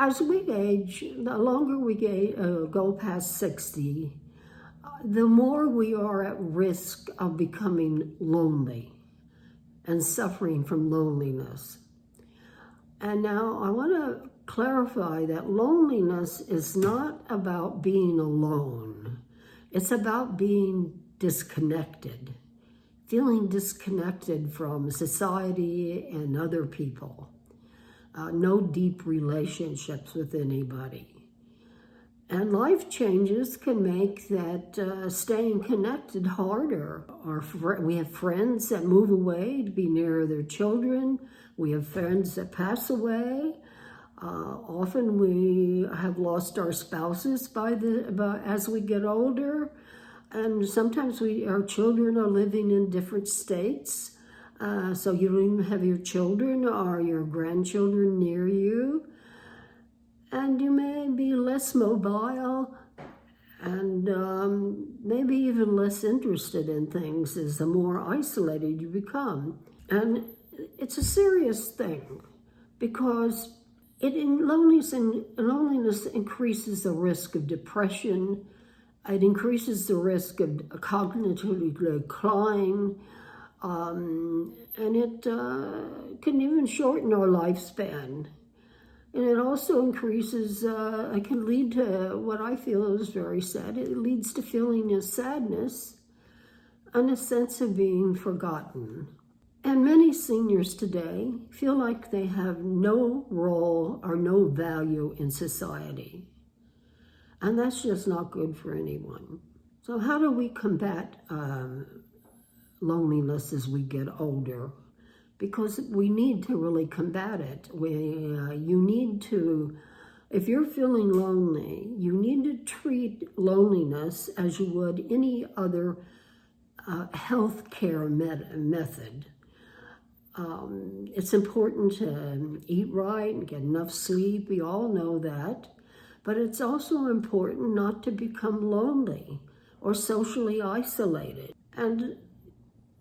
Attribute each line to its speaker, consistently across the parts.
Speaker 1: As we age, the longer we go past 60, the more we are at risk of becoming lonely and suffering from loneliness. And now I want to clarify that loneliness is not about being alone. It's about being disconnected, feeling disconnected from society and other people. No deep relationships with anybody. And life changes can make that staying connected harder. We have friends that move away to be near their children. We have friends that pass away. Often we have lost our spouses as we get older. And sometimes our children are living in different states. So you don't even have your children or your grandchildren near you. And you may be less mobile and maybe even less interested in things as the more isolated you become. And it's a serious thing because loneliness increases the risk of depression. It increases the risk of cognitive decline. And it can even shorten our lifespan. And it also increases, it can lead to what I feel is very sad. It leads to feeling of sadness and a sense of being forgotten. And many seniors today feel like they have no role or no value in society. And that's just not good for anyone. So how do we combat loneliness as we get older? Because we need to really combat it. You need to, if you're feeling lonely, you need to treat loneliness as you would any other health care method. It's important to eat right and get enough sleep. We all know that. But it's also important not to become lonely or socially isolated. And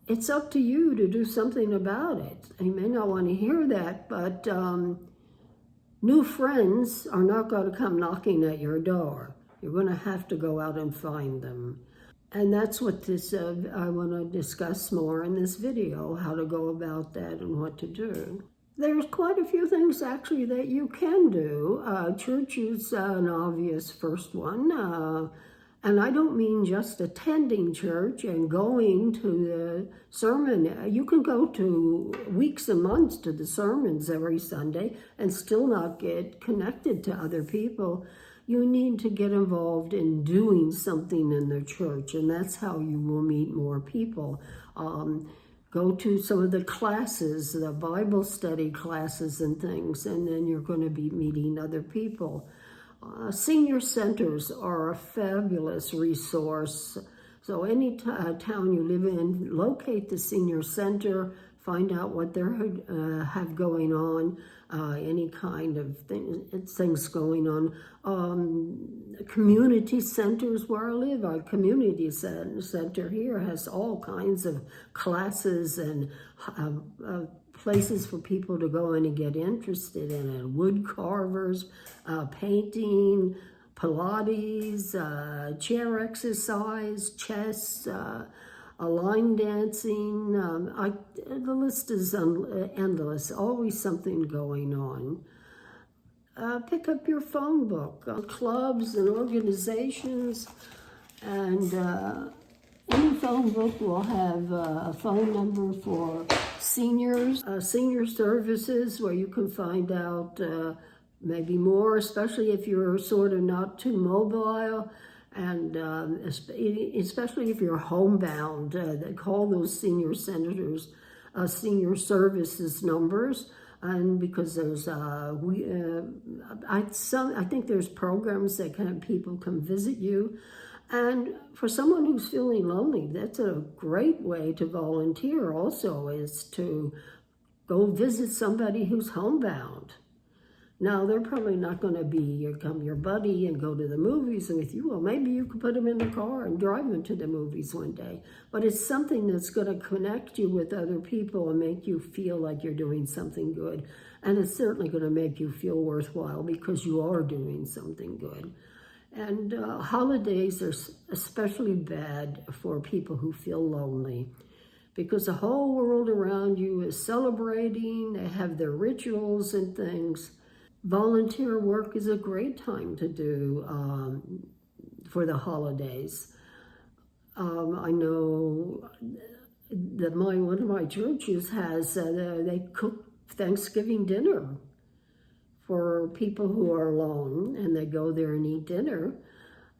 Speaker 1: it's up to you to do something about it. You may not want to hear that, but new friends are not going to come knocking at your door. You're going to have to go out and find them. And that's what I want to discuss more in this video, how to go about that and what to do. There's quite a few things actually that you can do. Church is an obvious first one. And I don't mean just attending church and going to the sermon. You can go to weeks and months to the sermons every Sunday and still not get connected to other people. You need to get involved in doing something in the church, and that's how you will meet more people. Go to some of the classes, the Bible study classes and things, and then you're going to be meeting other people. Senior centers are a fabulous resource. So any town you live in, locate the senior center, find out what they have going on, any kind of things going on. Community centers where I live, our community center here has all kinds of classes and places for people to go in and get interested in it. Wood carvers, painting, Pilates, chair exercise, chess, line dancing. The list is endless, always something going on. Pick up your phone book, clubs and organizations, and any phone book will have a phone number for seniors, senior services, where you can find out maybe more, especially if you're sort of not too mobile, and especially if you're homebound. They call those senior centers senior services numbers. And because there's, I think there's programs that people can visit you. And for someone who's feeling lonely, that's a great way to volunteer also, is to go visit somebody who's homebound. Now, they're probably not going to become your buddy and go to the movies with you. Well, maybe you could put them in the car and drive them to the movies one day. But it's something that's going to connect you with other people and make you feel like you're doing something good. And it's certainly going to make you feel worthwhile because you are doing something good. And holidays are especially bad for people who feel lonely because the whole world around you is celebrating, they have their rituals and things. Volunteer work is a great time to do for the holidays. I know that one of my churches has, they cook Thanksgiving dinner for people who are alone, and they go there and eat dinner.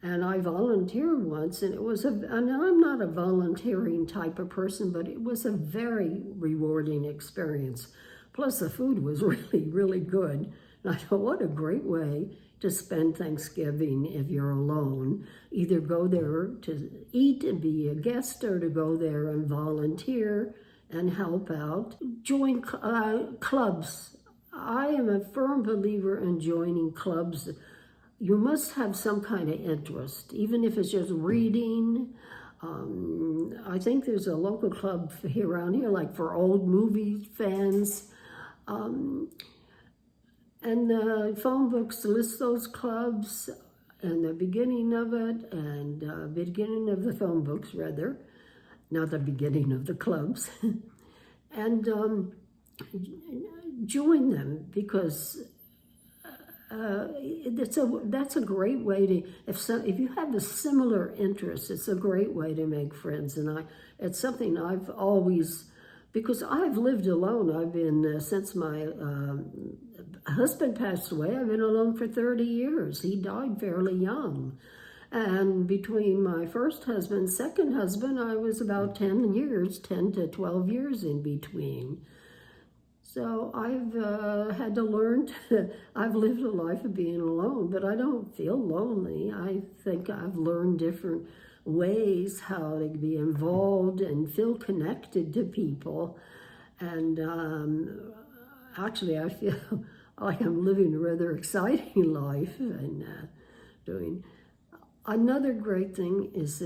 Speaker 1: And I volunteered once, and and I'm not a volunteering type of person, but it was a very rewarding experience. Plus the food was really, really good. And I thought, what a great way to spend Thanksgiving if you're alone. Either go there to eat and be a guest, or to go there and volunteer and help out. Join clubs. I am a firm believer in joining clubs. You must have some kind of interest, even if it's just reading. I think there's a local club around here, like for old movie fans. And the phone books list those clubs and the beginning of it, and beginning of the phone books, rather, not the beginning of the clubs. And join them, because that's a great way to, if you have a similar interest, it's a great way to make friends. And it's something I've always, because I've lived alone. I've been, since my husband passed away, I've been alone for 30 years. He died fairly young. And between my first husband and second husband, I was about 10 to 12 years in between. So I've had to learn I've lived a life of being alone, but I don't feel lonely. I think I've learned different ways how to be involved and feel connected to people. And actually, I feel like I'm living a rather exciting life and doing. Another great thing is,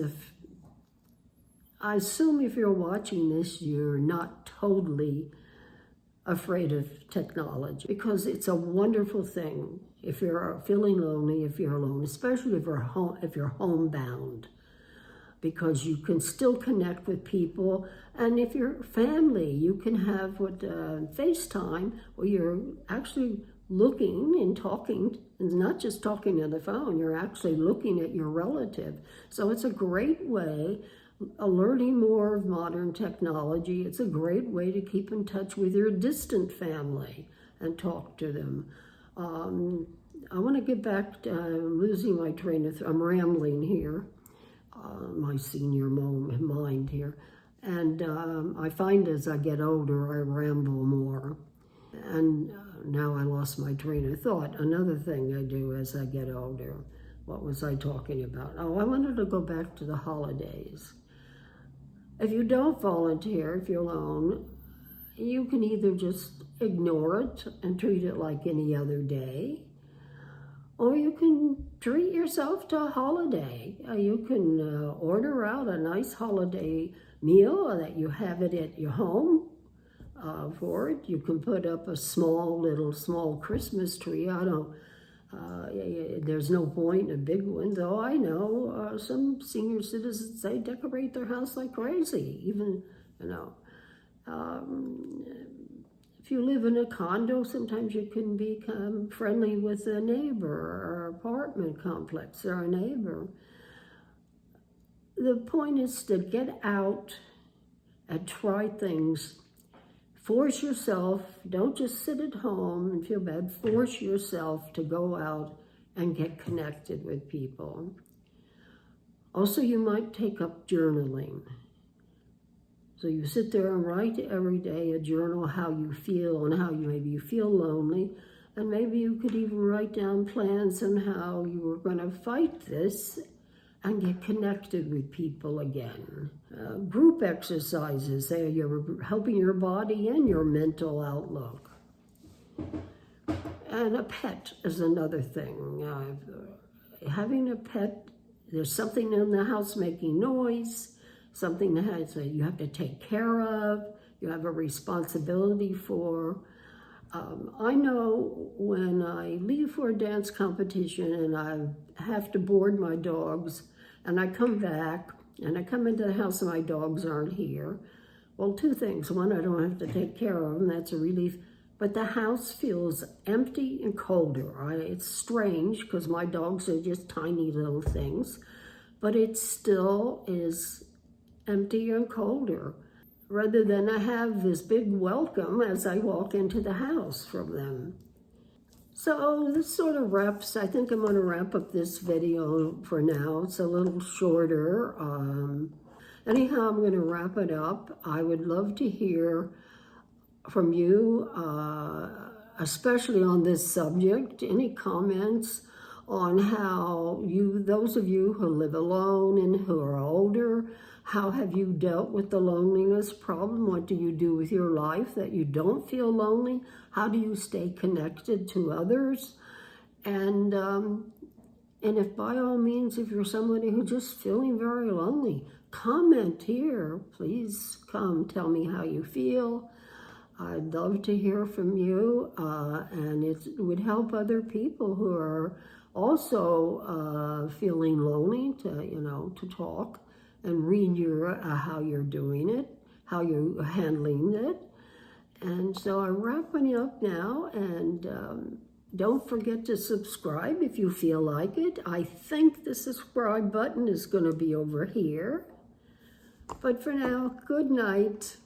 Speaker 1: I assume if you're watching this, you're not totally afraid of technology, because it's a wonderful thing if you're feeling lonely, if you're alone, especially if you're homebound, because you can still connect with people. And if you're family, you can have FaceTime, where you're actually looking and talking, and not just talking on the phone, you're actually looking at your relative. So it's a great way, learning more of modern technology. It's a great way to keep in touch with your distant family and talk to them. I want to get back to losing my train of thought. I'm rambling here, my senior mind here. And I find as I get older, I ramble more. And now I lost my train of thought. Another thing I do as I get older. What was I talking about? Oh, I wanted to go back to the holidays. If you don't volunteer, if you're alone, you can either just ignore it and treat it like any other day, or you can treat yourself to a holiday. You can order out a nice holiday meal that you have it at your home for it. You can put up a small Christmas tree. There's no point in a big one, though I know some senior citizens, they decorate their house like crazy. Even, if you live in a condo, sometimes you can become friendly with a neighbor or apartment complex or a neighbor. The point is to get out and try things. Force yourself, don't just sit at home and feel bad. Force yourself to go out and get connected with people. Also, you might take up journaling. So you sit there and write every day a journal, how you feel and how maybe you feel lonely. And maybe you could even write down plans on how you were going to fight this and get connected with people again. Group exercises, you're helping your body and your mental outlook. And a pet is another thing. Having a pet, there's something in the house making noise, something that you have to take care of, you have a responsibility for. I know when I leave for a dance competition and I have to board my dogs, and I come back and I come into the house and my dogs aren't here. Well, two things. One, I don't have to take care of them. That's a relief. But the house feels empty and colder. It's strange because my dogs are just tiny little things, but it still is empty and colder, rather than I have this big welcome as I walk into the house from them. So this sort of wraps, I think I'm going to wrap up this video for now. It's a little shorter. Anyhow, I'm going to wrap it up. I would love to hear from you, especially on this subject. Any comments on how those of you who live alone and who are older, how have you dealt with the loneliness problem? What do you do with your life that you don't feel lonely? How do you stay connected to others? And if by all means, if you're somebody who's just feeling very lonely, comment here. Please come tell me how you feel. I'd love to hear from you, and it would help other people who are also feeling lonely to talk and read your how you're doing it, how you're handling it. And so I'm wrapping up now, and don't forget to subscribe if you feel like it. I think the subscribe button is going to be over here. But for now, good night.